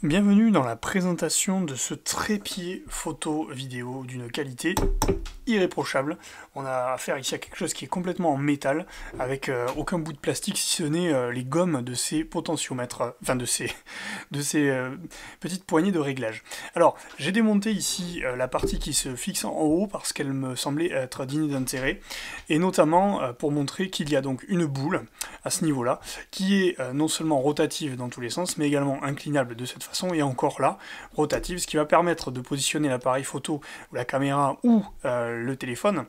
Bienvenue dans la présentation de ce trépied photo-vidéo d'une qualité irréprochable. On a affaire ici à quelque chose qui est complètement en métal, avec aucun bout de plastique si ce n'est les gommes de ces potentiomètres, enfin de ces petites poignées de réglage. Alors, j'ai démonté ici la partie qui se fixe en haut parce qu'elle me semblait être digne d'intérêt, et notamment pour montrer qu'il y a donc une boule à ce niveau-là, qui est non seulement rotative dans tous les sens, mais également inclinable de cette façon, et encore là, rotative, ce qui va permettre de positionner l'appareil photo, ou la caméra, ou le téléphone,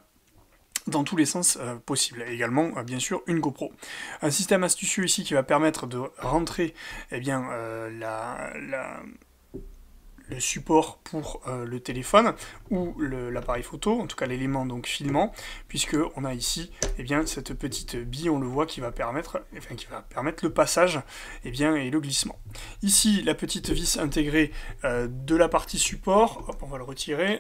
dans tous les sens possibles. Et également, bien sûr, une GoPro. Un système astucieux ici qui va permettre de rentrer le support pour le téléphone ou l'appareil photo, en tout cas l'élément donc filmant, puisque on a ici cette petite bille, on le voit, qui va permettre le passage et le glissement. Ici, la petite vis intégrée de la partie support, hop, on va le retirer.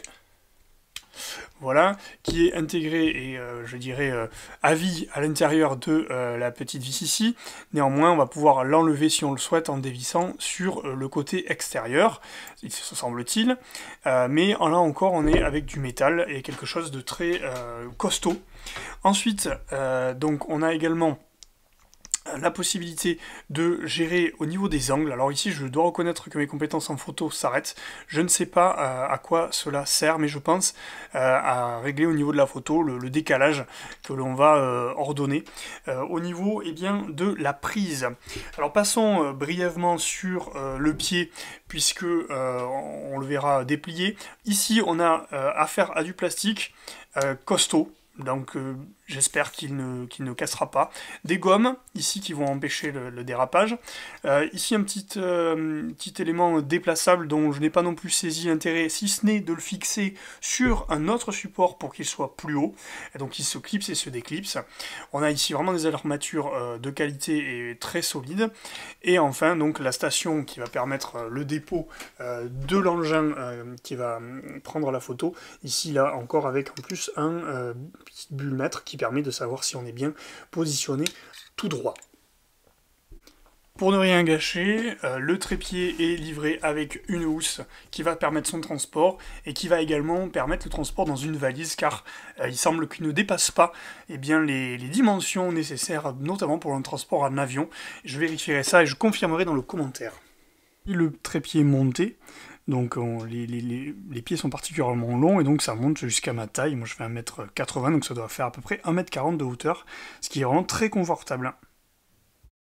Voilà, qui est intégré et je dirais à vie à l'intérieur de la petite vis ici. Néanmoins, on va pouvoir l'enlever si on le souhaite en dévissant sur le côté extérieur, il se semble-t-il. Mais là encore, on est avec du métal et quelque chose de très costaud. Ensuite, donc on a également la possibilité de gérer au niveau des angles. Alors ici, je dois reconnaître que mes compétences en photo s'arrêtent. Je ne sais pas à quoi cela sert, mais je pense à régler au niveau de la photo le décalage que l'on va ordonner au niveau de la prise. Alors passons brièvement sur le pied, puisque on le verra déplié. Ici, on a affaire à du plastique costaud. Donc j'espère qu'il ne cassera pas. Des gommes, ici, qui vont empêcher le dérapage. Ici, un petit élément déplaçable dont je n'ai pas non plus saisi l'intérêt, si ce n'est de le fixer sur un autre support pour qu'il soit plus haut. Et donc il se clipse et se déclipse. On a ici vraiment des armatures de qualité et très solides. Et enfin, donc la station qui va permettre le dépôt de l'engin qui va prendre la photo. Ici, là, encore avec en plus un petit bulle-mètre qui permet de savoir si on est bien positionné tout droit. Pour ne rien gâcher, le trépied est livré avec une housse qui va permettre son transport et qui va également permettre le transport dans une valise, car il semble qu'il ne dépasse pas les dimensions nécessaires, notamment pour le transport en avion. Je vérifierai ça et je confirmerai dans le commentaire. Le trépied est monté. Donc les pieds sont particulièrement longs et donc ça monte jusqu'à ma taille. Moi je fais 1m80, donc ça doit faire à peu près 1m40 de hauteur, ce qui est vraiment très confortable.